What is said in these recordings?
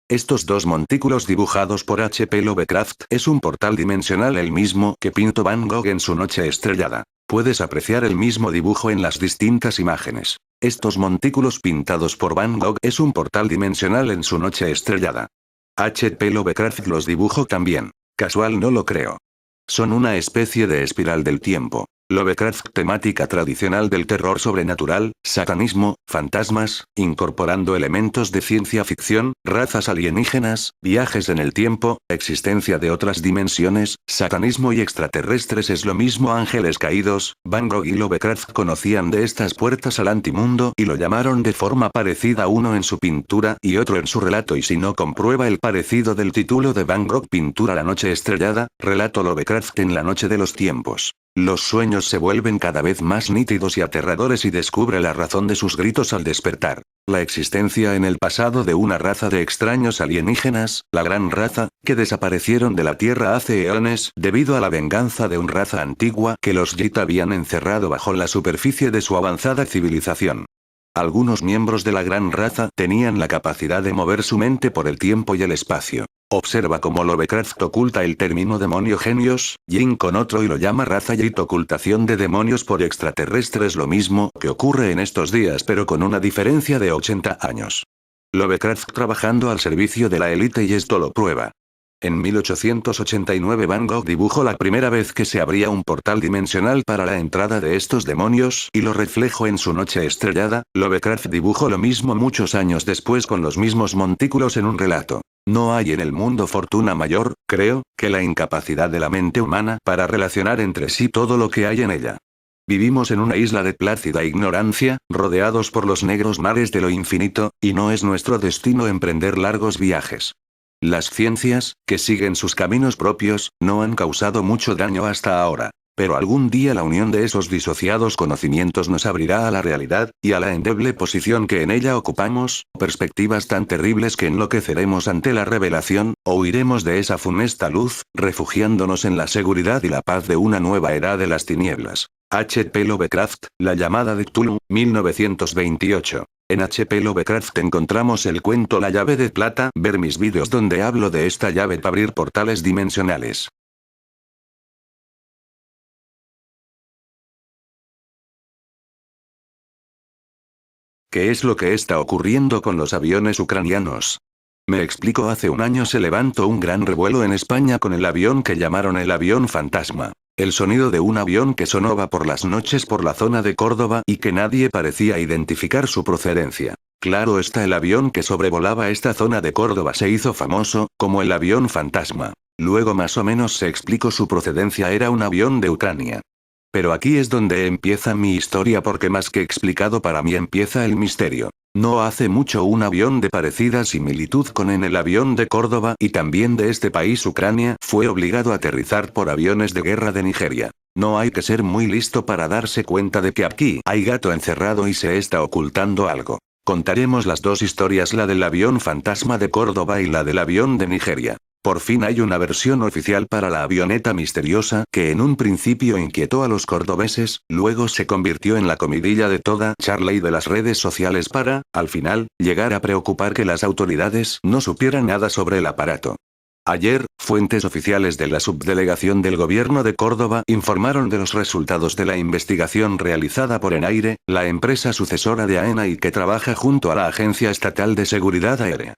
Estos dos montículos dibujados por H.P. Lovecraft es un portal dimensional el mismo que pintó Van Gogh en su Noche Estrellada. Puedes apreciar el mismo dibujo en las distintas imágenes. Estos montículos pintados por Van Gogh es un portal dimensional en su Noche Estrellada. H.P. Lovecraft los dibujó también. Casual no lo creo. Son una especie de espiral del tiempo. Lovecraft temática tradicional del terror sobrenatural, satanismo, fantasmas, incorporando elementos de ciencia ficción, razas alienígenas, viajes en el tiempo, existencia de otras dimensiones, satanismo y extraterrestres es lo mismo ángeles caídos. Van Gogh y Lovecraft conocían de estas puertas al antimundo y lo llamaron de forma parecida uno en su pintura y otro en su relato y si no comprueba el parecido del título de Van Gogh pintura La Noche Estrellada, relato Lovecraft en La Noche de los Tiempos. Los sueños se vuelven cada vez más nítidos y aterradores y descubre la razón de sus gritos al despertar. La existencia en el pasado de una raza de extraños alienígenas, la Gran Raza, que desaparecieron de la Tierra hace eones debido a la venganza de una raza antigua que los Jit habían encerrado bajo la superficie de su avanzada civilización. Algunos miembros de la Gran Raza tenían la capacidad de mover su mente por el tiempo y el espacio. Observa cómo Lovecraft oculta el término demonio genios, Jin con otro y lo llama raza Jit ocultación de demonios por extraterrestres lo mismo que ocurre en estos días pero con una diferencia de 80 años. Lovecraft trabajando al servicio de la élite y esto lo prueba. En 1889 Van Gogh dibujó la primera vez que se abría un portal dimensional para la entrada de estos demonios y lo reflejó en su Noche Estrellada. Lovecraft dibujó lo mismo muchos años después con los mismos montículos en un relato. No hay en el mundo fortuna mayor, creo, que la incapacidad de la mente humana para relacionar entre sí todo lo que hay en ella. Vivimos en una isla de plácida ignorancia, rodeados por los negros mares de lo infinito, y no es nuestro destino emprender largos viajes. Las ciencias, que siguen sus caminos propios, no han causado mucho daño hasta ahora. Pero algún día la unión de esos disociados conocimientos nos abrirá a la realidad, y a la endeble posición que en ella ocupamos, perspectivas tan terribles que enloqueceremos ante la revelación, o huiremos de esa funesta luz, refugiándonos en la seguridad y la paz de una nueva era de las tinieblas. H.P. Lovecraft, La llamada de Cthulhu, 1928. En H.P. Lovecraft encontramos el cuento La llave de plata, ver mis vídeos donde hablo de esta llave para abrir portales dimensionales. ¿Qué es lo que está ocurriendo con los aviones ucranianos? Me explico, hace un año se levantó un gran revuelo en España con el avión que llamaron el avión fantasma. El sonido de un avión que sonaba por las noches por la zona de Córdoba y que nadie parecía identificar su procedencia. Claro está, el avión que sobrevolaba esta zona de Córdoba se hizo famoso, como el avión fantasma. Luego más o menos se explicó su procedencia, era un avión de Ucrania. Pero aquí es donde empieza mi historia porque más que explicado para mí empieza el misterio. No hace mucho un avión de parecida similitud con el avión de Córdoba y también de este país Ucrania fue obligado a aterrizar por aviones de guerra de Nigeria. No hay que ser muy listo para darse cuenta de que aquí hay gato encerrado y se está ocultando algo. Contaremos las dos historias, la del avión fantasma de Córdoba y la del avión de Nigeria. Por fin hay una versión oficial para la avioneta misteriosa que en un principio inquietó a los cordobeses, luego se convirtió en la comidilla de toda charla y de las redes sociales para, al final, llegar a preocupar que las autoridades no supieran nada sobre el aparato. Ayer, fuentes oficiales de la subdelegación del gobierno de Córdoba informaron de los resultados de la investigación realizada por ENAIRE, la empresa sucesora de AENA y que trabaja junto a la Agencia Estatal de Seguridad Aérea.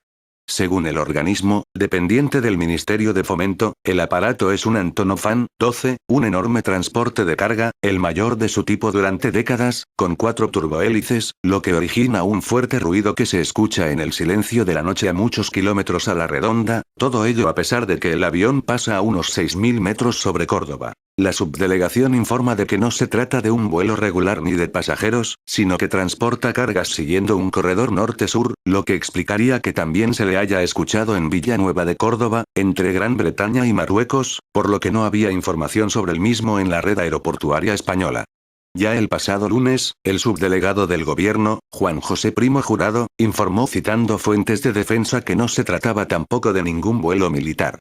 Según el organismo, dependiente del Ministerio de Fomento, el aparato es un Antonov An-12, un enorme transporte de carga, el mayor de su tipo durante décadas, con 4 turbohélices, lo que origina un fuerte ruido que se escucha en el silencio de la noche a muchos kilómetros a la redonda, todo ello a pesar de que el avión pasa a unos 6.000 metros sobre Córdoba. La subdelegación informa de que no se trata de un vuelo regular ni de pasajeros, sino que transporta cargas siguiendo un corredor norte-sur, lo que explicaría que también se le haya escuchado en Villanueva de Córdoba, entre Gran Bretaña y Marruecos, por lo que no había información sobre el mismo en la red aeroportuaria española. Ya el pasado lunes, el subdelegado del gobierno, Juan José Primo Jurado, informó citando fuentes de defensa que no se trataba tampoco de ningún vuelo militar.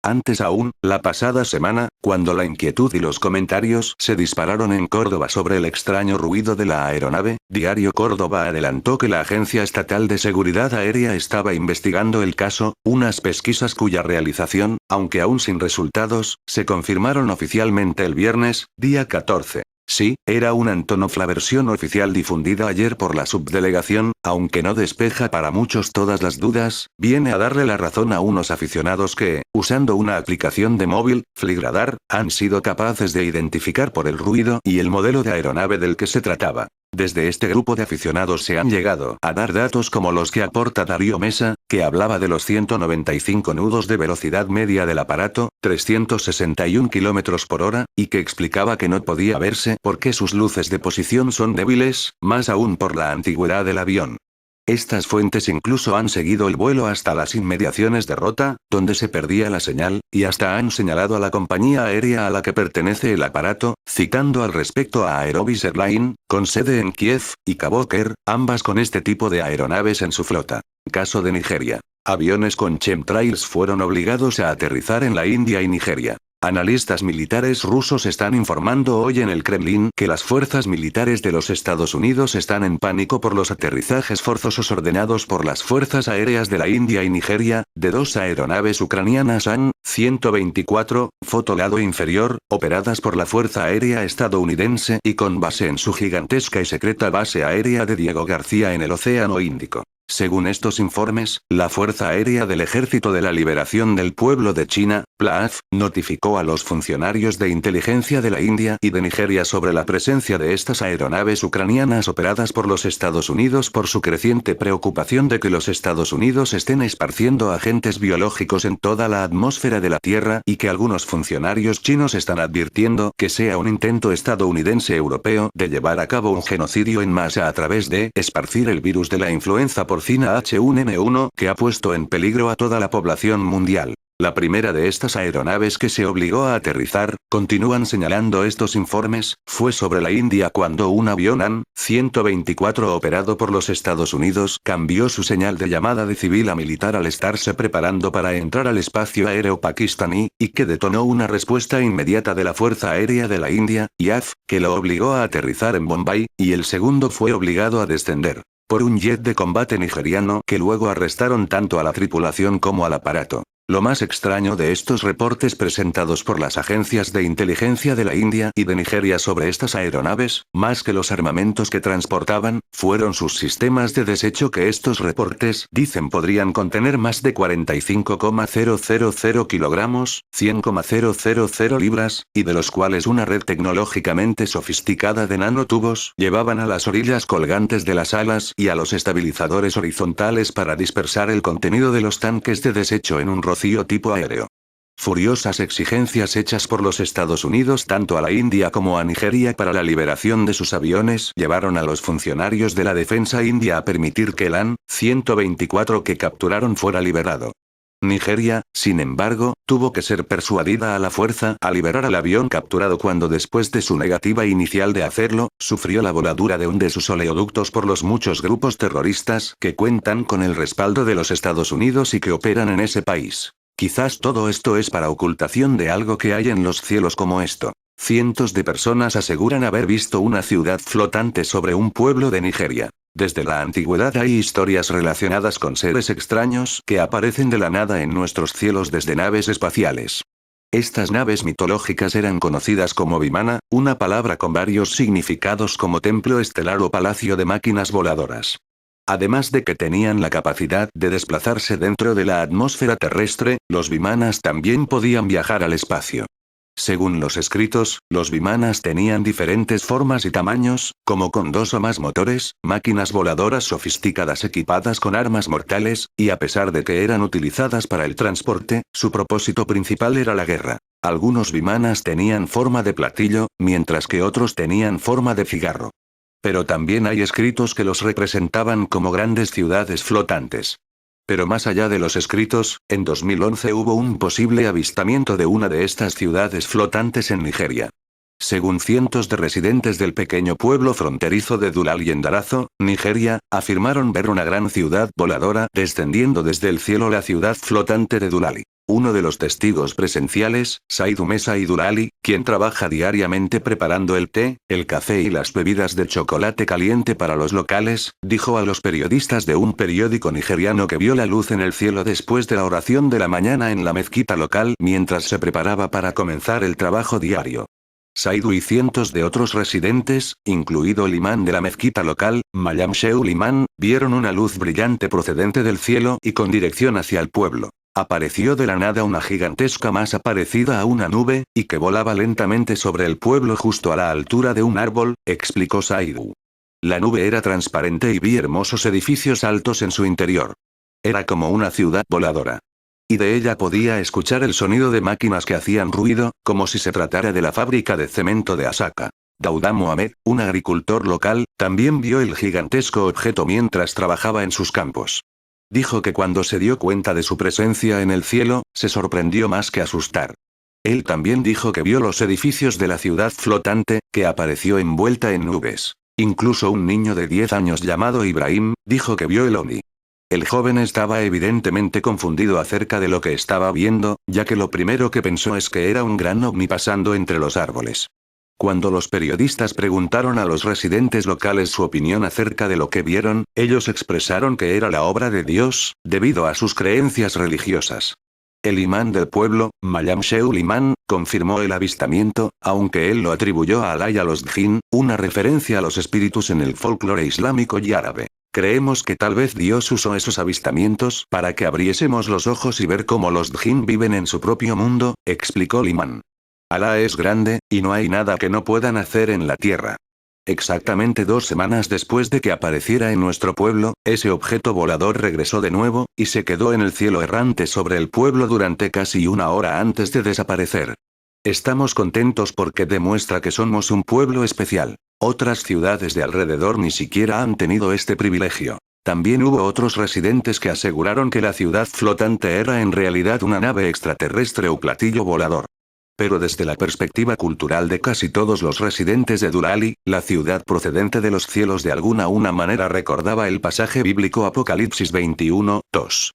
Antes aún, la pasada semana, cuando la inquietud y los comentarios se dispararon en Córdoba sobre el extraño ruido de la aeronave, Diario Córdoba adelantó que la Agencia Estatal de Seguridad Aérea estaba investigando el caso, unas pesquisas cuya realización, aunque aún sin resultados, se confirmaron oficialmente el viernes, día 14. Sí, era una Antonov, la versión oficial difundida ayer por la subdelegación, aunque no despeja para muchos todas las dudas, viene a darle la razón a unos aficionados que, usando una aplicación de móvil, Fligradar, han sido capaces de identificar por el ruido y el modelo de aeronave del que se trataba. Desde este grupo de aficionados se han llegado a dar datos como los que aporta Darío Mesa, que hablaba de los 195 nudos de velocidad media del aparato, 361 km por hora, y que explicaba que no podía verse porque sus luces de posición son débiles, más aún por la antigüedad del avión. Estas fuentes incluso han seguido el vuelo hasta las inmediaciones de Rota, donde se perdía la señal, y hasta han señalado a la compañía aérea a la que pertenece el aparato, citando al respecto a Aerobis Airline, con sede en Kiev, y Kaboker, ambas con este tipo de aeronaves en su flota. Caso de Nigeria. Aviones con chemtrails fueron obligados a aterrizar en la India y Nigeria. Analistas militares rusos están informando hoy en el Kremlin que las fuerzas militares de los Estados Unidos están en pánico por los aterrizajes forzosos ordenados por las fuerzas aéreas de la India y Nigeria, de dos aeronaves ucranianas AN-124, foto lado inferior, operadas por la Fuerza Aérea estadounidense y con base en su gigantesca y secreta base aérea de Diego García en el Océano Índico. Según estos informes, la Fuerza Aérea del Ejército de la Liberación del Pueblo de China, PLAF, notificó a los funcionarios de inteligencia de la India y de Nigeria sobre la presencia de estas aeronaves ucranianas operadas por los Estados Unidos por su creciente preocupación de que los Estados Unidos estén esparciendo agentes biológicos en toda la atmósfera de la Tierra y que algunos funcionarios chinos están advirtiendo que sea un intento estadounidense-europeo de llevar a cabo un genocidio en masa a través de esparcir el virus de la influenza porcina H1N1 que ha puesto en peligro a toda la población mundial. La primera de estas aeronaves que se obligó a aterrizar, continúan señalando estos informes, fue sobre la India cuando un avión AN-124 operado por los Estados Unidos cambió su señal de llamada de civil a militar al estarse preparando para entrar al espacio aéreo pakistaní, y que detonó una respuesta inmediata de la Fuerza Aérea de la India, IAF, que lo obligó a aterrizar en Bombay, y el segundo fue obligado a descender por un jet de combate nigeriano que luego arrestaron tanto a la tripulación como al aparato. Lo más extraño de estos reportes presentados por las agencias de inteligencia de la India y de Nigeria sobre estas aeronaves, más que los armamentos que transportaban, fueron sus sistemas de desecho que estos reportes dicen podrían contener más de 45,000 kilogramos, 100,000 libras, y de los cuales una red tecnológicamente sofisticada de nanotubos llevaban a las orillas colgantes de las alas y a los estabilizadores horizontales para dispersar el contenido de los tanques de desecho en un rocío tipo aéreo. Furiosas exigencias hechas por los Estados Unidos tanto a la India como a Nigeria para la liberación de sus aviones llevaron a los funcionarios de la defensa india a permitir que el AN-124 que capturaron fuera liberado. Nigeria, sin embargo, tuvo que ser persuadida a la fuerza a liberar al avión capturado cuando después de su negativa inicial de hacerlo, sufrió la voladura de un de sus oleoductos por los muchos grupos terroristas que cuentan con el respaldo de los Estados Unidos y que operan en ese país. Quizás todo esto es para ocultación de algo que hay en los cielos como esto. Cientos de personas aseguran haber visto una ciudad flotante sobre un pueblo de Nigeria. Desde la antigüedad hay historias relacionadas con seres extraños que aparecen de la nada en nuestros cielos desde naves espaciales. Estas naves mitológicas eran conocidas como Vimana, una palabra con varios significados como templo estelar o palacio de máquinas voladoras. Además de que tenían la capacidad de desplazarse dentro de la atmósfera terrestre, los Vimanas también podían viajar al espacio. Según los escritos, los Vimanas tenían diferentes formas y tamaños, como con 2 o más motores, máquinas voladoras sofisticadas equipadas con armas mortales, y a pesar de que eran utilizadas para el transporte, su propósito principal era la guerra. Algunos Vimanas tenían forma de platillo, mientras que otros tenían forma de cigarro. Pero también hay escritos que los representaban como grandes ciudades flotantes. Pero más allá de los escritos, en 2011 hubo un posible avistamiento de una de estas ciudades flotantes en Nigeria. Según cientos de residentes del pequeño pueblo fronterizo de Dulal y Endarazo, Nigeria, afirmaron ver una gran ciudad voladora descendiendo desde el cielo la ciudad flotante de Dulali. Uno de los testigos presenciales, Saidu Mesa y Durali, quien trabaja diariamente preparando el té, el café y las bebidas de chocolate caliente para los locales, dijo a los periodistas de un periódico nigeriano que vio la luz en el cielo después de la oración de la mañana en la mezquita local mientras se preparaba para comenzar el trabajo diario. Saidu y cientos de otros residentes, incluido el imán de la mezquita local, Malam Sheul Imán, vieron una luz brillante procedente del cielo y con dirección hacia el pueblo. Apareció de la nada una gigantesca masa parecida a una nube, y que volaba lentamente sobre el pueblo justo a la altura de un árbol, explicó Saidu. La nube era transparente y vi hermosos edificios altos en su interior. Era como una ciudad voladora. Y de ella podía escuchar el sonido de máquinas que hacían ruido, como si se tratara de la fábrica de cemento de Asaka. Dauda Mohamed, un agricultor local, también vio el gigantesco objeto mientras trabajaba en sus campos. Dijo que cuando se dio cuenta de su presencia en el cielo, se sorprendió más que asustar. Él también dijo que vio los edificios de la ciudad flotante, que apareció envuelta en nubes. Incluso un niño de 10 años llamado Ibrahim, dijo que vio el ovni. El joven estaba evidentemente confundido acerca de lo que estaba viendo, ya que lo primero que pensó es que era un gran ovni pasando entre los árboles. Cuando los periodistas preguntaron a los residentes locales su opinión acerca de lo que vieron, ellos expresaron que era la obra de Dios, debido a sus creencias religiosas. El imán del pueblo, Malam Sheul Imán, confirmó el avistamiento, aunque él lo atribuyó a Alá y a los Djinn, una referencia a los espíritus en el folclore islámico y árabe. Creemos que tal vez Dios usó esos avistamientos para que abriésemos los ojos y ver cómo los Djinn viven en su propio mundo, explicó el imán. Alá es grande, y no hay nada que no puedan hacer en la tierra. Exactamente 2 semanas después de que apareciera en nuestro pueblo, ese objeto volador regresó de nuevo, y se quedó en el cielo errante sobre el pueblo durante casi 1 hora antes de desaparecer. Estamos contentos porque demuestra que somos un pueblo especial. Otras ciudades de alrededor ni siquiera han tenido este privilegio. También hubo otros residentes que aseguraron que la ciudad flotante era en realidad una nave extraterrestre o platillo volador. Pero desde la perspectiva cultural de casi todos los residentes de Durali, la ciudad procedente de los cielos de alguna manera recordaba el pasaje bíblico Apocalipsis 21:2.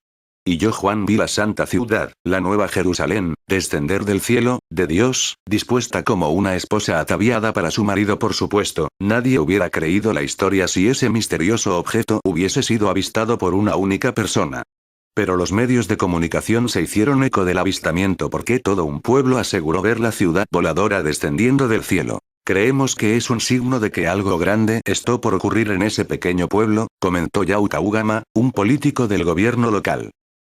Y yo Juan vi la santa ciudad, la nueva Jerusalén, descender del cielo, de Dios, dispuesta como una esposa ataviada para su marido. Por supuesto, nadie hubiera creído la historia si ese misterioso objeto hubiese sido avistado por una única persona. Pero los medios de comunicación se hicieron eco del avistamiento porque todo un pueblo aseguró ver la ciudad voladora descendiendo del cielo. Creemos que es un signo de que algo grande está por ocurrir en ese pequeño pueblo, comentó Yau Kaugama, un político del gobierno local.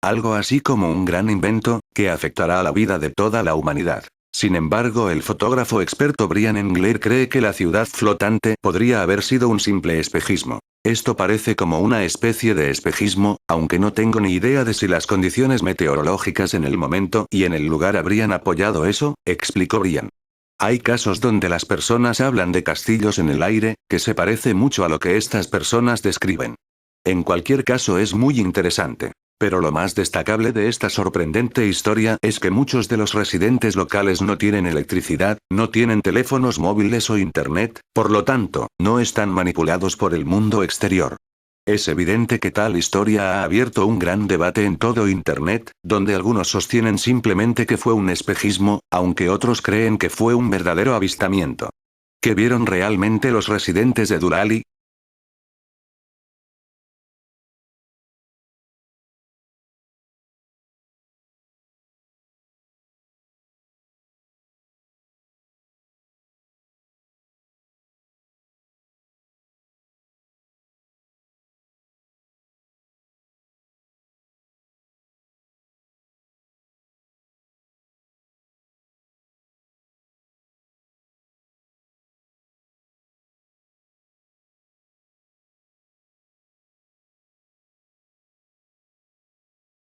Algo así como un gran invento, que afectará a la vida de toda la humanidad. Sin embargo, el fotógrafo experto Brian Engler cree que la ciudad flotante podría haber sido un simple espejismo. Esto parece como una especie de espejismo, aunque no tengo ni idea de si las condiciones meteorológicas en el momento y en el lugar habrían apoyado eso, explicó Brian. Hay casos donde las personas hablan de castillos en el aire, que se parece mucho a lo que estas personas describen. En cualquier caso es muy interesante. Pero lo más destacable de esta sorprendente historia es que muchos de los residentes locales no tienen electricidad, no tienen teléfonos móviles o internet, por lo tanto, no están manipulados por el mundo exterior. Es evidente que tal historia ha abierto un gran debate en todo internet, donde algunos sostienen simplemente que fue un espejismo, aunque otros creen que fue un verdadero avistamiento. ¿Qué vieron realmente los residentes de Durali?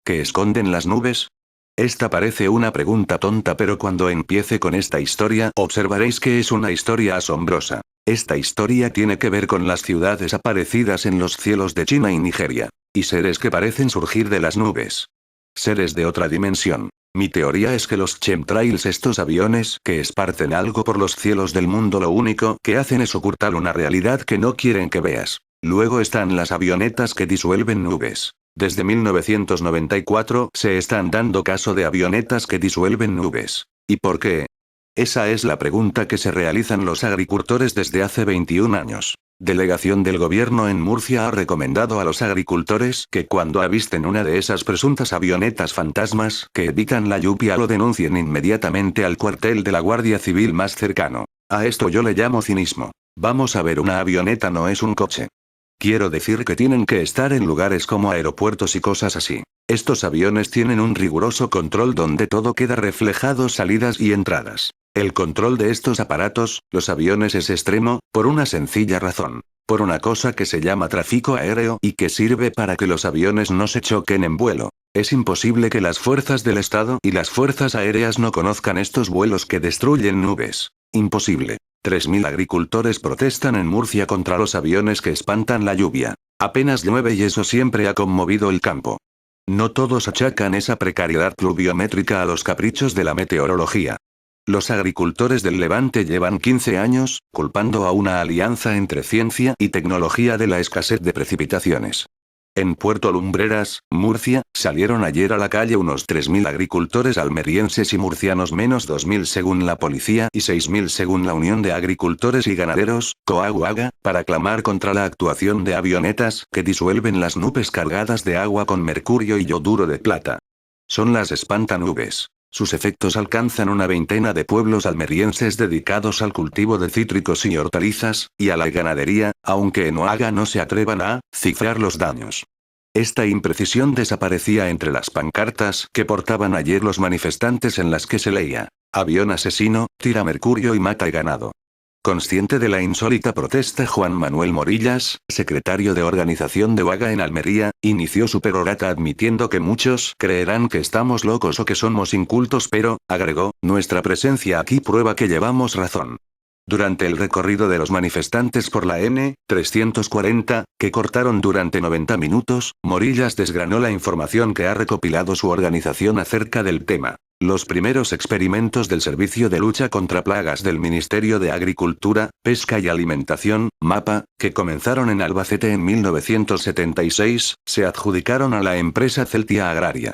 ¿Qué esconden las nubes? Esta parece una pregunta tonta, pero cuando empiece con esta historia observaréis que es una historia asombrosa. Esta historia tiene que ver con las ciudades aparecidas en los cielos de China y Nigeria. Y seres que parecen surgir de las nubes. Seres de otra dimensión. Mi teoría es que los chemtrails, estos aviones que esparcen algo por los cielos del mundo, lo único que hacen es ocultar una realidad que no quieren que veas. Luego están las avionetas que disuelven nubes. Desde 1994 se están dando caso de avionetas que disuelven nubes. ¿Y por qué? Esa es la pregunta que se realizan los agricultores desde hace 21 años. Delegación del gobierno en Murcia ha recomendado a los agricultores que cuando avisten una de esas presuntas avionetas fantasmas que evitan la lluvia lo denuncien inmediatamente al cuartel de la Guardia Civil más cercano. A esto yo le llamo cinismo. Vamos a ver, una avioneta no es un coche. Quiero decir que tienen que estar en lugares como aeropuertos y cosas así. Estos aviones tienen un riguroso control donde todo queda reflejado, salidas y entradas. El control de estos aparatos, los aviones, es extremo, por una sencilla razón. Por una cosa que se llama tráfico aéreo y que sirve para que los aviones no se choquen en vuelo. Es imposible que las fuerzas del Estado y las fuerzas aéreas no conozcan estos vuelos que destruyen nubes. Imposible. 3.000 agricultores protestan en Murcia contra los aviones que espantan la lluvia. Apenas llueve y eso siempre ha conmovido el campo. No todos achacan esa precariedad pluviométrica a los caprichos de la meteorología. Los agricultores del Levante llevan 15 años, culpando a una alianza entre ciencia y tecnología de la escasez de precipitaciones. En Puerto Lumbreras, Murcia, salieron ayer a la calle unos 3.000 agricultores almerienses y murcianos, menos 2.000 según la policía y 6.000 según la Unión de Agricultores y Ganaderos, COAGUAGA, para clamar contra la actuación de avionetas que disuelven las nubes cargadas de agua con mercurio y yoduro de plata. Son las espantanubes. Sus efectos alcanzan una veintena de pueblos almerienses dedicados al cultivo de cítricos y hortalizas, y a la ganadería, aunque en OAGA no se atrevan a cifrar los daños. Esta imprecisión desaparecía entre las pancartas que portaban ayer los manifestantes, en las que se leía: avión asesino, tira mercurio y mata ganado. Consciente de la insólita protesta, Juan Manuel Morillas, secretario de organización de OAGA en Almería, inició su perorata admitiendo que muchos creerán que estamos locos o que somos incultos, pero, agregó, nuestra presencia aquí prueba que llevamos razón. Durante el recorrido de los manifestantes por la N340, que cortaron durante 90 minutos, Morillas desgranó la información que ha recopilado su organización acerca del tema. Los primeros experimentos del Servicio de Lucha contra Plagas del Ministerio de Agricultura, Pesca y Alimentación, MAPA, que comenzaron en Albacete en 1976, se adjudicaron a la empresa Celtia Agraria.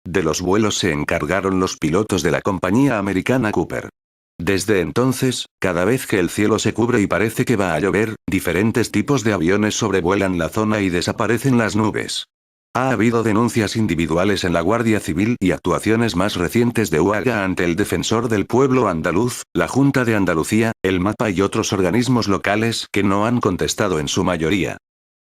De los vuelos se encargaron los pilotos de la compañía americana Cooper. Desde entonces, cada vez que el cielo se cubre y parece que va a llover, diferentes tipos de aviones sobrevuelan la zona y desaparecen las nubes. Ha habido denuncias individuales en la Guardia Civil y actuaciones más recientes de OAGA ante el Defensor del Pueblo andaluz, la Junta de Andalucía, el MAPA y otros organismos locales que no han contestado en su mayoría.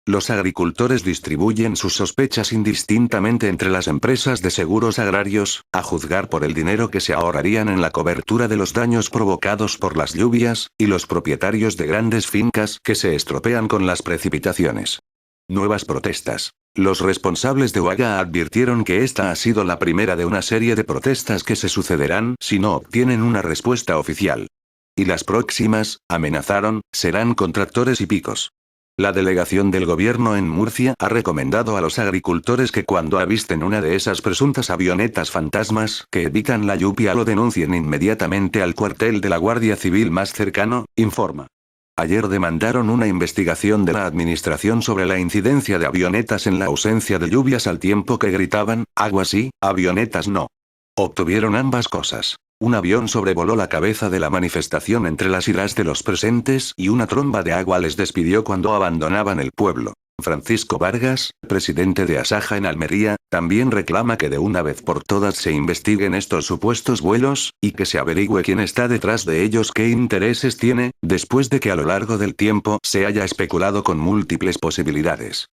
Los agricultores distribuyen sus sospechas indistintamente entre las empresas de seguros agrarios, a juzgar por el dinero que se ahorrarían en la cobertura de los daños provocados por las lluvias, y los propietarios de grandes fincas que se estropean con las precipitaciones. Nuevas protestas. Los responsables de OAGA advirtieron que esta ha sido la primera de una serie de protestas que se sucederán si no obtienen una respuesta oficial. Y las próximas, amenazaron, serán con tractores y picos. La delegación del gobierno en Murcia ha recomendado a los agricultores que cuando avisten una de esas presuntas avionetas fantasmas que evitan la lluvia lo denuncien inmediatamente al cuartel de la Guardia Civil más cercano, informa. Ayer demandaron una investigación de la administración sobre la incidencia de avionetas en la ausencia de lluvias, al tiempo que gritaban: agua sí, avionetas no. Obtuvieron ambas cosas. Un avión sobrevoló la cabeza de la manifestación entre las iras de los presentes y una tromba de agua les despidió cuando abandonaban el pueblo. Francisco Vargas, presidente de Asaja en Almería, también reclama que de una vez por todas se investiguen estos supuestos vuelos, y que se averigüe quién está detrás de ellos, qué intereses tiene, después de que a lo largo del tiempo se haya especulado con múltiples posibilidades.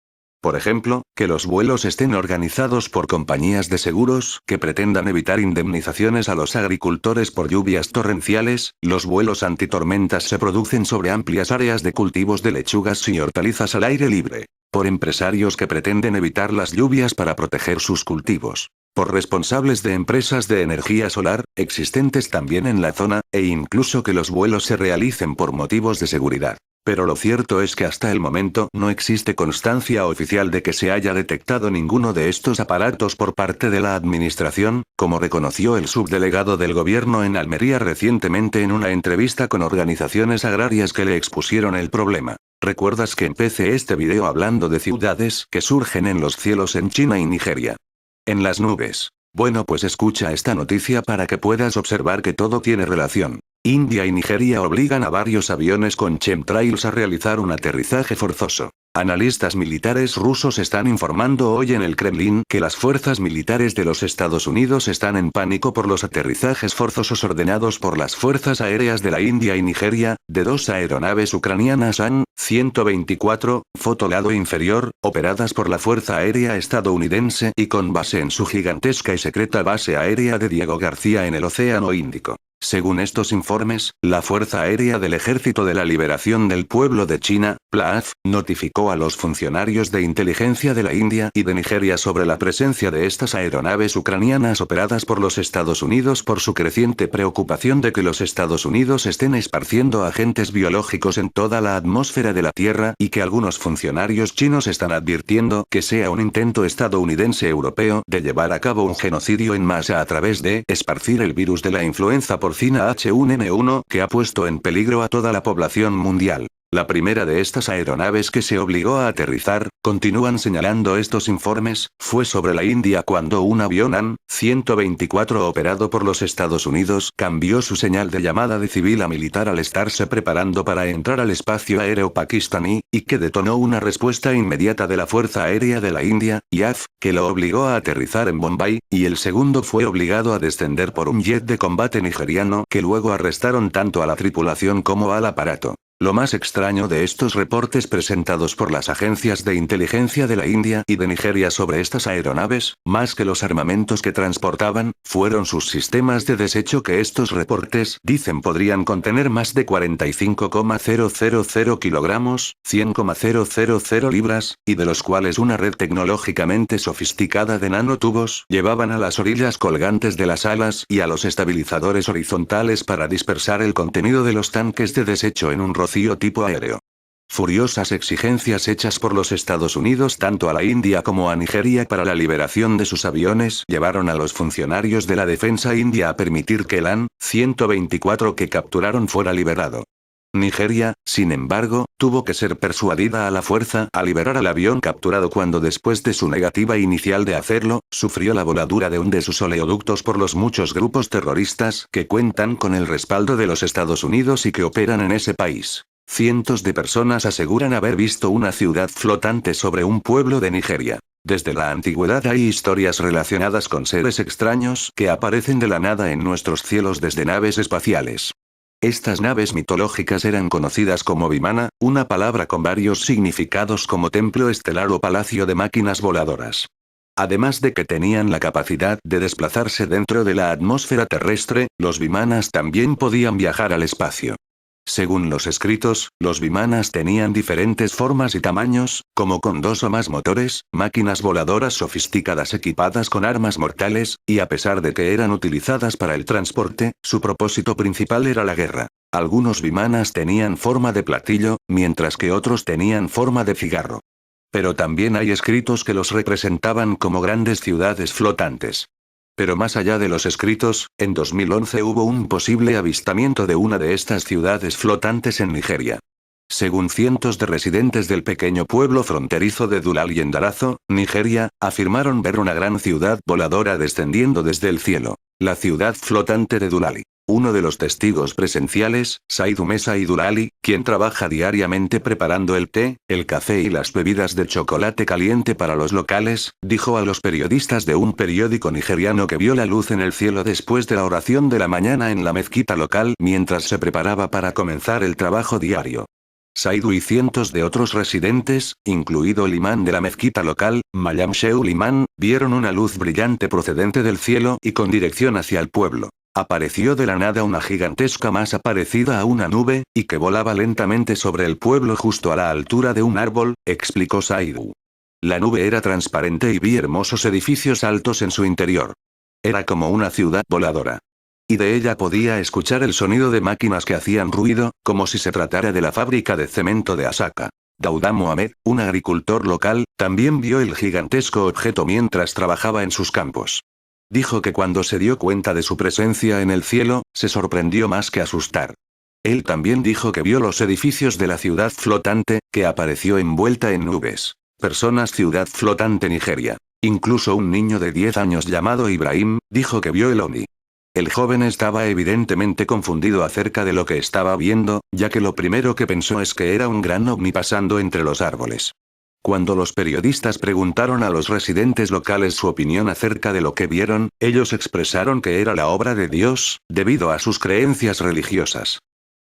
Por ejemplo, que los vuelos estén organizados por compañías de seguros que pretendan evitar indemnizaciones a los agricultores por lluvias torrenciales. Los vuelos antitormentas se producen sobre amplias áreas de cultivos de lechugas y hortalizas al aire libre. Por empresarios que pretenden evitar las lluvias para proteger sus cultivos. Por responsables de empresas de energía solar, existentes también en la zona, e incluso que los vuelos se realicen por motivos de seguridad. Pero lo cierto es que hasta el momento no existe constancia oficial de que se haya detectado ninguno de estos aparatos por parte de la administración, como reconoció el subdelegado del gobierno en Almería recientemente en una entrevista con organizaciones agrarias que le expusieron el problema. ¿Recuerdas que empecé este video hablando de ciudades que surgen en los cielos en China y Nigeria? En las nubes. Bueno, pues escucha esta noticia para que puedas observar que todo tiene relación. India y Nigeria obligan a varios aviones con chemtrails a realizar un aterrizaje forzoso. Analistas militares rusos están informando hoy en el Kremlin que las fuerzas militares de los Estados Unidos están en pánico por los aterrizajes forzosos ordenados por las fuerzas aéreas de la India y Nigeria, de dos aeronaves ucranianas An-124, foto lado inferior, operadas por la Fuerza Aérea estadounidense y con base en su gigantesca y secreta base aérea de Diego García en el Océano Índico. Según estos informes, la Fuerza Aérea del Ejército de la Liberación del Pueblo de China, PLAF, notificó a los funcionarios de inteligencia de la India y de Nigeria sobre la presencia de estas aeronaves ucranianas operadas por los Estados Unidos por su creciente preocupación de que los Estados Unidos estén esparciendo agentes biológicos en toda la atmósfera de la Tierra y que algunos funcionarios chinos están advirtiendo que sea un intento estadounidense-europeo de llevar a cabo un genocidio en masa a través de esparcir el virus de la influenza porcina H1N1 que ha puesto en peligro a toda la población mundial. La primera de estas aeronaves que se obligó a aterrizar, continúan señalando estos informes, fue sobre la India cuando un avión An-124 operado por los Estados Unidos cambió su señal de llamada de civil a militar al estarse preparando para entrar al espacio aéreo pakistaní, y que detonó una respuesta inmediata de la Fuerza Aérea de la India, IAF, que lo obligó a aterrizar en Bombay, y el segundo fue obligado a descender por un jet de combate nigeriano que luego arrestaron tanto a la tripulación como al aparato. Lo más extraño de estos reportes presentados por las agencias de inteligencia de la India y de Nigeria sobre estas aeronaves, más que los armamentos que transportaban, fueron sus sistemas de desecho que estos reportes dicen podrían contener más de 45,000 kilogramos, 100,000 libras, y de los cuales una red tecnológicamente sofisticada de nanotubos llevaban a las orillas colgantes de las alas y a los estabilizadores horizontales para dispersar el contenido de los tanques de desecho en un rocío tipo aéreo. Furiosas exigencias hechas por los Estados Unidos tanto a la India como a Nigeria para la liberación de sus aviones llevaron a los funcionarios de la defensa india a permitir que el An-124 que capturaron fuera liberado. Nigeria, sin embargo, tuvo que ser persuadida a la fuerza a liberar al avión capturado cuando después de su negativa inicial de hacerlo, sufrió la voladura de un de sus oleoductos por los muchos grupos terroristas que cuentan con el respaldo de los Estados Unidos y que operan en ese país. Cientos de personas aseguran haber visto una ciudad flotante sobre un pueblo de Nigeria. Desde la antigüedad hay historias relacionadas con seres extraños que aparecen de la nada en nuestros cielos desde naves espaciales. Estas naves mitológicas eran conocidas como Vimana, una palabra con varios significados como templo estelar o palacio de máquinas voladoras. Además de que tenían la capacidad de desplazarse dentro de la atmósfera terrestre, los Vimanas también podían viajar al espacio. Según los escritos, los Vimanas tenían diferentes formas y tamaños, como con dos o más motores, máquinas voladoras sofisticadas equipadas con armas mortales, y a pesar de que eran utilizadas para el transporte, su propósito principal era la guerra. Algunos Vimanas tenían forma de platillo, mientras que otros tenían forma de cigarro. Pero también hay escritos que los representaban como grandes ciudades flotantes. Pero más allá de los escritos, en 2011 hubo un posible avistamiento de una de estas ciudades flotantes en Nigeria. Según cientos de residentes del pequeño pueblo fronterizo de Dulali en Darazo, Nigeria, afirmaron ver una gran ciudad voladora descendiendo desde el cielo. La ciudad flotante de Dulali. Uno de los testigos presenciales, Saidu Mesa y Dulali, quien trabaja diariamente preparando el té, el café y las bebidas de chocolate caliente para los locales, dijo a los periodistas de un periódico nigeriano que vio la luz en el cielo después de la oración de la mañana en la mezquita local mientras se preparaba para comenzar el trabajo diario. Saidu y cientos de otros residentes, incluido el imán de la mezquita local, Mayam Sheul Imán, vieron una luz brillante procedente del cielo y con dirección hacia el pueblo. Apareció de la nada una gigantesca masa parecida a una nube, y que volaba lentamente sobre el pueblo justo a la altura de un árbol, explicó Saidu. La nube era transparente y vi hermosos edificios altos en su interior. Era como una ciudad voladora. Y de ella podía escuchar el sonido de máquinas que hacían ruido, como si se tratara de la fábrica de cemento de Asaka. Dauda Mohamed, un agricultor local, también vio el gigantesco objeto mientras trabajaba en sus campos. Dijo que cuando se dio cuenta de su presencia en el cielo, se sorprendió más que asustar. Él también dijo que vio los edificios de la ciudad flotante, que apareció envuelta en nubes. Personas ciudad flotante Nigeria. Incluso un niño de 10 años llamado Ibrahim, dijo que vio el ovni. El joven estaba evidentemente confundido acerca de lo que estaba viendo, ya que lo primero que pensó es que era un gran ovni pasando entre los árboles. Cuando los periodistas preguntaron a los residentes locales su opinión acerca de lo que vieron, ellos expresaron que era la obra de Dios, debido a sus creencias religiosas.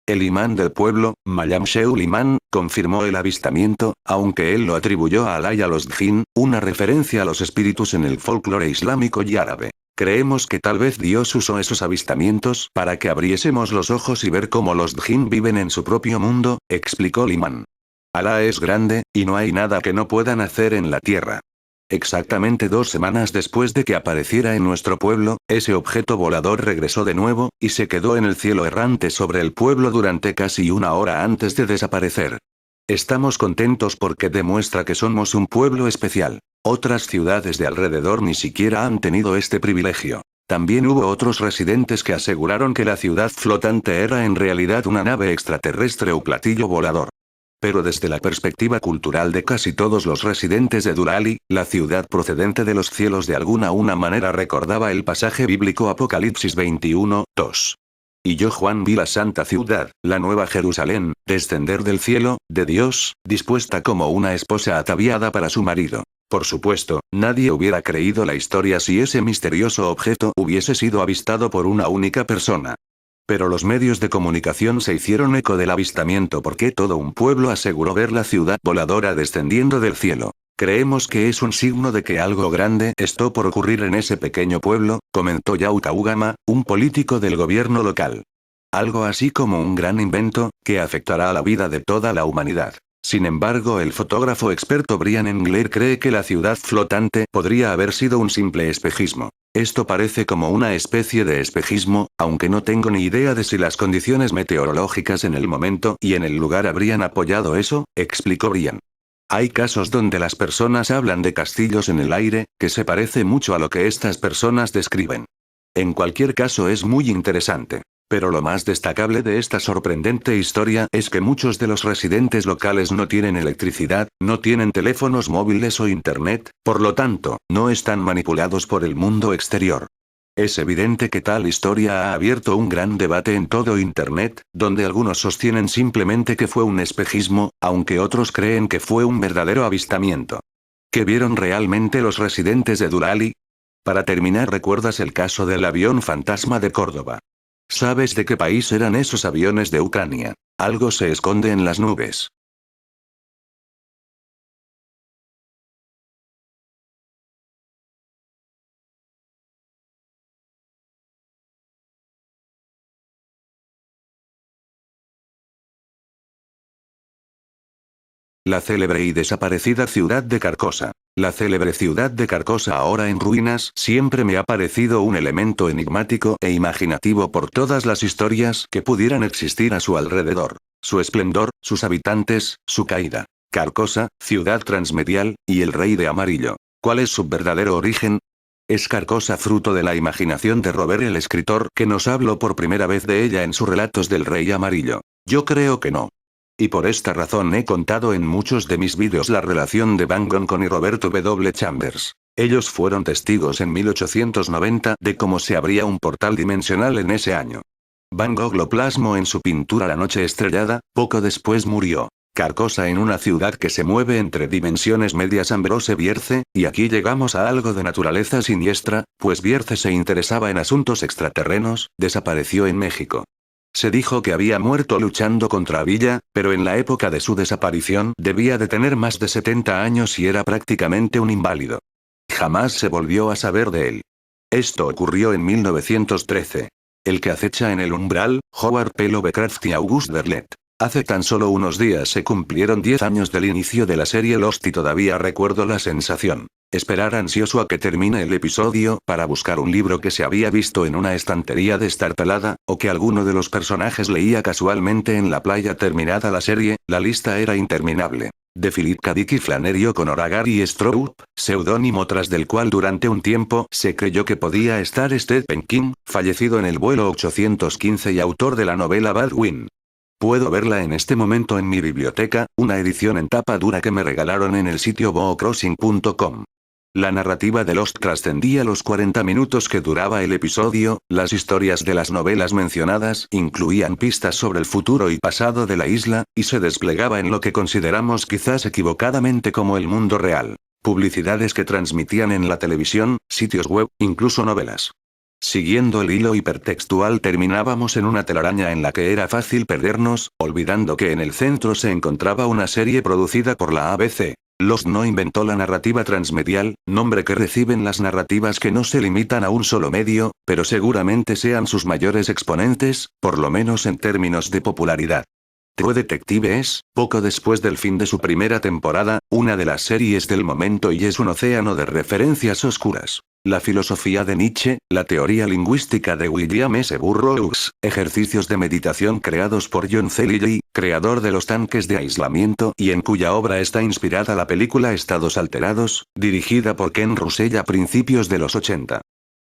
El imán del pueblo, Malam Sheul Imán, confirmó el avistamiento, aunque él lo atribuyó a Alá y a los Djinn, una referencia a los espíritus en el folclore islámico y árabe. Creemos que tal vez Dios usó esos avistamientos para que abriésemos los ojos y ver cómo los Djinn viven en su propio mundo, explicó el imán. Alá es grande, y no hay nada que no puedan hacer en la tierra. Exactamente 2 semanas después de que apareciera en nuestro pueblo, ese objeto volador regresó de nuevo, y se quedó en el cielo errante sobre el pueblo durante casi 1 hora antes de desaparecer. Estamos contentos porque demuestra que somos un pueblo especial. Otras ciudades de alrededor ni siquiera han tenido este privilegio. También hubo otros residentes que aseguraron que la ciudad flotante era en realidad una nave extraterrestre o platillo volador. Pero desde la perspectiva cultural de casi todos los residentes de Durali, la ciudad procedente de los cielos de alguna manera recordaba el pasaje bíblico Apocalipsis 21:2. Y yo Juan vi la santa ciudad, la nueva Jerusalén, descender del cielo, de Dios, dispuesta como una esposa ataviada para su marido. Por supuesto, nadie hubiera creído la historia si ese misterioso objeto hubiese sido avistado por una única persona. Pero los medios de comunicación se hicieron eco del avistamiento porque todo un pueblo aseguró ver la ciudad voladora descendiendo del cielo. Creemos que es un signo de que algo grande está por ocurrir en ese pequeño pueblo, comentó Yauta Ugama, un político del gobierno local. Algo así como un gran invento, que afectará a la vida de toda la humanidad. Sin embargo, el fotógrafo experto Brian Engler cree que la ciudad flotante podría haber sido un simple espejismo. Esto parece como una especie de espejismo, aunque no tengo ni idea de si las condiciones meteorológicas en el momento y en el lugar habrían apoyado eso, explicó Brian. Hay casos donde las personas hablan de castillos en el aire, que se parece mucho a lo que estas personas describen. En cualquier caso es muy interesante. Pero lo más destacable de esta sorprendente historia es que muchos de los residentes locales no tienen electricidad, no tienen teléfonos móviles o internet, por lo tanto, no están manipulados por el mundo exterior. Es evidente que tal historia ha abierto un gran debate en todo internet, donde algunos sostienen simplemente que fue un espejismo, aunque otros creen que fue un verdadero avistamiento. ¿Qué vieron realmente los residentes de Durali? Para terminar, ¿recuerdas el caso del avión fantasma de Córdoba? ¿Sabes de qué país eran esos aviones? De Ucrania. Algo se esconde en las nubes. La célebre y desaparecida ciudad de Carcosa. La célebre ciudad de Carcosa, ahora en ruinas, siempre me ha parecido un elemento enigmático e imaginativo por todas las historias que pudieran existir a su alrededor. Su esplendor, sus habitantes, su caída. Carcosa, ciudad transmedial, y el rey de amarillo. ¿Cuál es su verdadero origen? ¿Es Carcosa fruto de la imaginación de Robert el escritor, que nos habló por primera vez de ella en sus relatos del rey amarillo? Yo creo que no. Y por esta razón he contado en muchos de mis vídeos la relación de Van Gogh con y Roberto W. Chambers. Ellos fueron testigos en 1890 de cómo se abría un portal dimensional en ese año. Van Gogh lo plasmó en su pintura La noche estrellada, poco después murió. Carcosa, en una ciudad que se mueve entre dimensiones medias. Ambrose Bierce, y aquí llegamos a algo de naturaleza siniestra, pues Bierce se interesaba en asuntos extraterrenos, desapareció en México. Se dijo que había muerto luchando contra Villa, pero en la época de su desaparición debía de tener más de 70 años y era prácticamente un inválido. Jamás se volvió a saber de él. Esto ocurrió en 1913. El que acecha en el umbral, Howard P. Lovecraft y August Derleth. Hace tan solo unos días se cumplieron 10 años del inicio de la serie Lost y todavía recuerdo la sensación. Esperar ansioso a que termine el episodio para buscar un libro que se había visto en una estantería destartalada, o que alguno de los personajes leía casualmente en la playa. Terminada la serie, la lista era interminable. De Philip K. Dick y Flannery O'Connor, Gary Stroop, seudónimo tras del cual durante un tiempo se creyó que podía estar Stephen King, fallecido en el vuelo 815 y autor de la novela Baldwin. Puedo verla en este momento en mi biblioteca, una edición en tapa dura que me regalaron en el sitio boocrossing.com. La narrativa de Lost trascendía los 40 minutos que duraba el episodio, las historias de las novelas mencionadas incluían pistas sobre el futuro y pasado de la isla, y se desplegaba en lo que consideramos quizás equivocadamente como el mundo real. Publicidades que transmitían en la televisión, sitios web, incluso novelas. Siguiendo el hilo hipertextual terminábamos en una telaraña en la que era fácil perdernos, olvidando que en el centro se encontraba una serie producida por la ABC. Lost no inventó la narrativa transmedial, nombre que reciben las narrativas que no se limitan a un solo medio, pero seguramente sean sus mayores exponentes, por lo menos en términos de popularidad. True Detective es, poco después del fin de su primera temporada, una de las series del momento y es un océano de referencias oscuras. La filosofía de Nietzsche, la teoría lingüística de William S. Burroughs, ejercicios de meditación creados por John C. Lilly, creador de los tanques de aislamiento y en cuya obra está inspirada la película Estados Alterados, dirigida por Ken Russell a principios de los 80.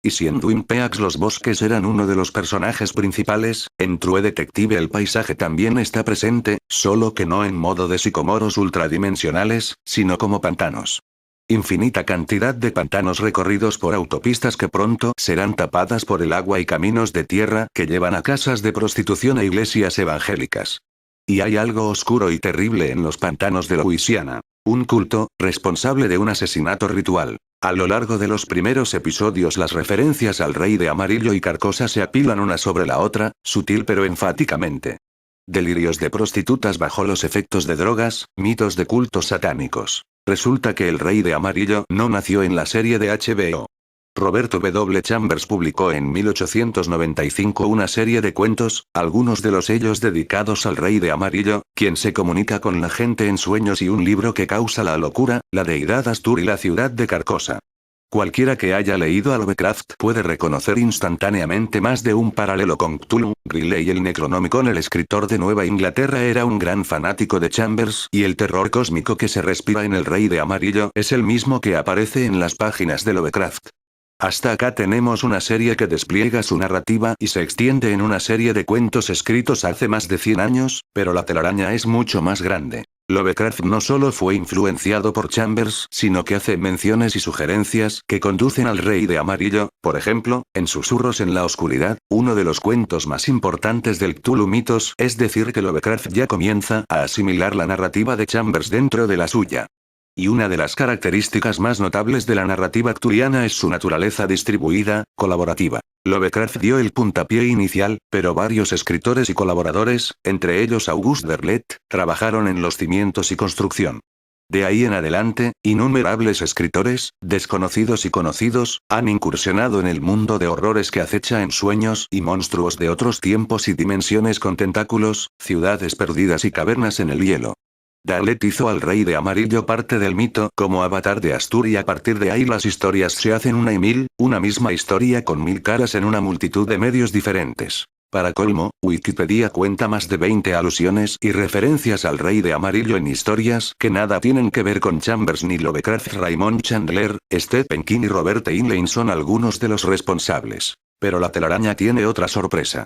Y si en Twin Peaks los bosques eran uno de los personajes principales, en True Detective el paisaje también está presente, solo que no en modo de sicomoros ultradimensionales, sino como pantanos. Infinita cantidad de pantanos recorridos por autopistas que pronto serán tapadas por el agua y caminos de tierra que llevan a casas de prostitución e iglesias evangélicas. Y hay algo oscuro y terrible en los pantanos de Louisiana. Un culto, responsable de un asesinato ritual. A lo largo de los primeros episodios las referencias al Rey de Amarillo y Carcosa se apilan una sobre la otra, sutil pero enfáticamente. Delirios de prostitutas bajo los efectos de drogas, mitos de cultos satánicos. Resulta que el Rey de Amarillo no nació en la serie de HBO. Robert W. Chambers publicó en 1895 una serie de cuentos, algunos de ellos dedicados al Rey de Amarillo, quien se comunica con la gente en sueños y un libro que causa la locura, la deidad Astur y la ciudad de Carcosa. Cualquiera que haya leído a Lovecraft puede reconocer instantáneamente más de un paralelo con Cthulhu. Riley el Necronomicon. El escritor de Nueva Inglaterra era un gran fanático de Chambers y el terror cósmico que se respira en el Rey de Amarillo es el mismo que aparece en las páginas de Lovecraft. Hasta acá tenemos una serie que despliega su narrativa y se extiende en una serie de cuentos escritos hace más de 100 años, pero la telaraña es mucho más grande. Lovecraft no solo fue influenciado por Chambers, sino que hace menciones y sugerencias que conducen al Rey de Amarillo, por ejemplo, en Susurros en la Oscuridad, uno de los cuentos más importantes del Cthulhu Mythos, es decir que Lovecraft ya comienza a asimilar la narrativa de Chambers dentro de la suya. Y una de las características más notables de la narrativa cthulhiana es su naturaleza distribuida, colaborativa. Lovecraft dio el puntapié inicial, pero varios escritores y colaboradores, entre ellos Auguste Derlet, trabajaron en los cimientos y construcción. De ahí en adelante, innumerables escritores, desconocidos y conocidos, han incursionado en el mundo de horrores que acecha en sueños y monstruos de otros tiempos y dimensiones con tentáculos, ciudades perdidas y cavernas en el hielo. Derlet hizo al Rey de Amarillo parte del mito como avatar de Astur y a partir de ahí las historias se hacen una y mil, una misma historia con 1000 caras en una multitud de medios diferentes. Para colmo, Wikipedia cuenta más de 20 alusiones y referencias al Rey de Amarillo en historias que nada tienen que ver con Chambers ni Lovecraft. Raymond Chandler, Stephen King y Robert Heinlein son algunos de los responsables. Pero la telaraña tiene otra sorpresa.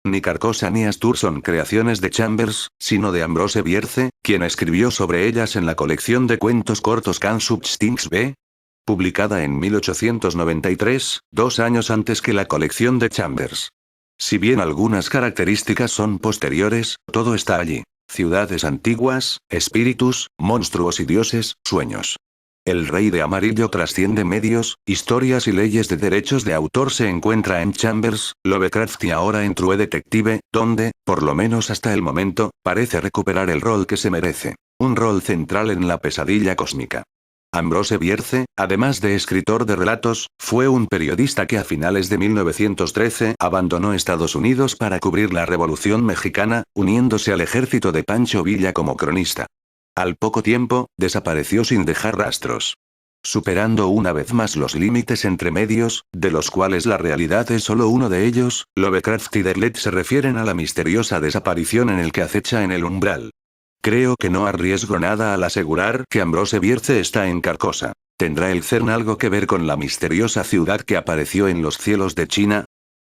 Ni Carcosa ni Astur son creaciones de Chambers, sino de Ambrose Bierce, quien escribió sobre ellas en la colección de cuentos cortos Can Such Things Be? Publicada en 1893, 2 años antes que la colección de Chambers. Si bien algunas características son posteriores, todo está allí. Ciudades antiguas, espíritus, monstruos y dioses, sueños. El Rey de Amarillo trasciende medios, historias y leyes de derechos de autor. Se encuentra en Chambers, Lovecraft y ahora en True Detective, donde, por lo menos hasta el momento, parece recuperar el rol que se merece. Un rol central en la pesadilla cósmica. Ambrose Bierce, además de escritor de relatos, fue un periodista que a finales de 1913 abandonó Estados Unidos para cubrir la Revolución Mexicana, uniéndose al ejército de Pancho Villa como cronista. Al poco tiempo, desapareció sin dejar rastros. Superando una vez más los límites entre medios, de los cuales la realidad es solo uno de ellos, Lovecraft y Derlet se refieren a la misteriosa desaparición en el que acecha en el umbral. Creo que no arriesgo nada al asegurar que Ambrose Bierce está en Carcosa. ¿Tendrá el CERN algo que ver con la misteriosa ciudad que apareció en los cielos de China?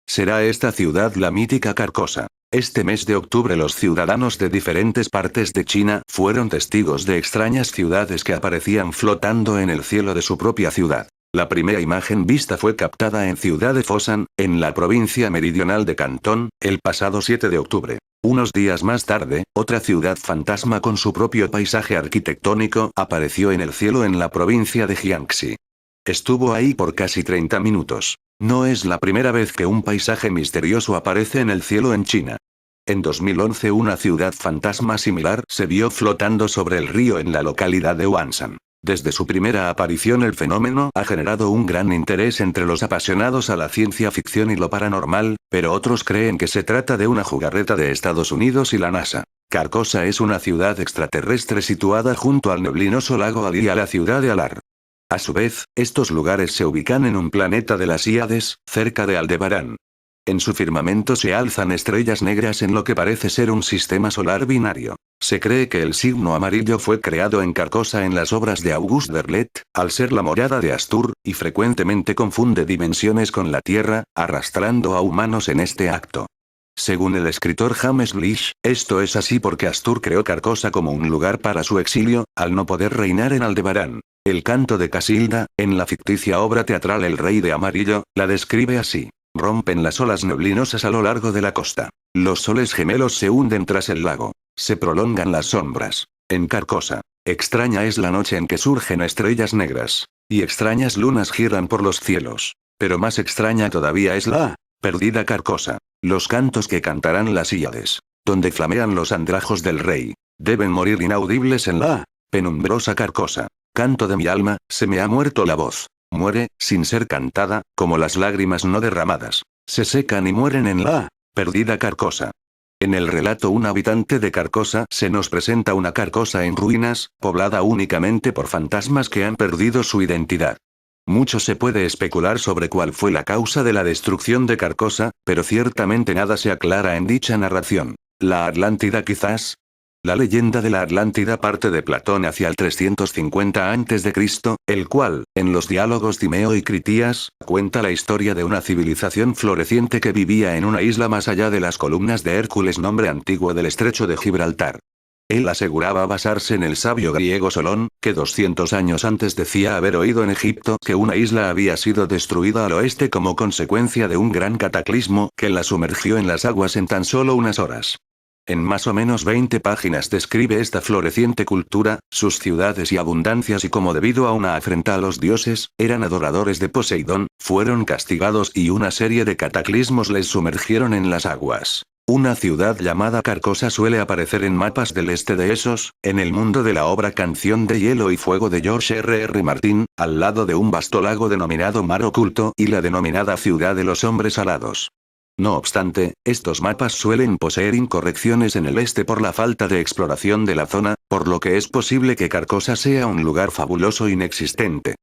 ¿Será esta ciudad la mítica Carcosa? Este mes de octubre los ciudadanos de diferentes partes de China fueron testigos de extrañas ciudades que aparecían flotando en el cielo de su propia ciudad. La primera imagen vista fue captada en Ciudad de Foshan, en la provincia meridional de Cantón, el pasado 7 de octubre. Unos días más tarde, otra ciudad fantasma con su propio paisaje arquitectónico apareció en el cielo en la provincia de Jiangxi. Estuvo ahí por casi 30 minutos. No es la primera vez que un paisaje misterioso aparece en el cielo en China. En 2011 una ciudad fantasma similar se vio flotando sobre el río en la localidad de Wanshan. Desde su primera aparición el fenómeno ha generado un gran interés entre los apasionados a la ciencia ficción y lo paranormal, pero otros creen que se trata de una jugarreta de Estados Unidos y la NASA. Carcosa es una ciudad extraterrestre situada junto al neblinoso lago Ali y a la ciudad de Alar. A su vez, estos lugares se ubican en un planeta de las Híades, cerca de Aldebarán. En su firmamento se alzan estrellas negras en lo que parece ser un sistema solar binario. Se cree que el signo amarillo fue creado en Carcosa en las obras de Auguste Verlet, al ser la morada de Astur, y frecuentemente confunde dimensiones con la Tierra, arrastrando a humanos en este acto. Según el escritor James Blish, esto es así porque Astur creó Carcosa como un lugar para su exilio, al no poder reinar en Aldebarán. El canto de Casilda, en la ficticia obra teatral El Rey de Amarillo, la describe así. Rompen las olas neblinosas a lo largo de la costa. Los soles gemelos se hunden tras el lago. Se prolongan las sombras. En Carcosa. Extraña es la noche en que surgen estrellas negras. Y extrañas lunas giran por los cielos. Pero más extraña todavía es la perdida Carcosa. Los cantos que cantarán las Híades. Donde flamean los andrajos del rey. Deben morir inaudibles en la penumbrosa Carcosa. Canto de mi alma, se me ha muerto la voz. Muere, sin ser cantada, como las lágrimas no derramadas. Se secan y mueren en la perdida Carcosa. En el relato Un habitante de Carcosa se nos presenta una Carcosa en ruinas, poblada únicamente por fantasmas que han perdido su identidad. Mucho se puede especular sobre cuál fue la causa de la destrucción de Carcosa, pero ciertamente nada se aclara en dicha narración. ¿La Atlántida quizás? La leyenda de la Atlántida parte de Platón hacia el 350 a.C., el cual, en los diálogos Timeo y Critías, cuenta la historia de una civilización floreciente que vivía en una isla más allá de las columnas de Hércules, nombre antiguo del estrecho de Gibraltar. Él aseguraba basarse en el sabio griego Solón, que 200 años antes decía haber oído en Egipto que una isla había sido destruida al oeste como consecuencia de un gran cataclismo que la sumergió en las aguas en tan solo unas horas. En más o menos 20 páginas describe esta floreciente cultura, sus ciudades y abundancias y cómo debido a una afrenta a los dioses, eran adoradores de Poseidón, fueron castigados y una serie de cataclismos les sumergieron en las aguas. Una ciudad llamada Carcosa suele aparecer en mapas del este de Esos, en el mundo de la obra Canción de Hielo y Fuego de George R.R. Martin, al lado de un vasto lago denominado Mar Oculto y la denominada Ciudad de los Hombres Alados. No obstante, estos mapas suelen poseer incorrecciones en el este por la falta de exploración de la zona, por lo que es posible que Carcosa sea un lugar fabuloso inexistente.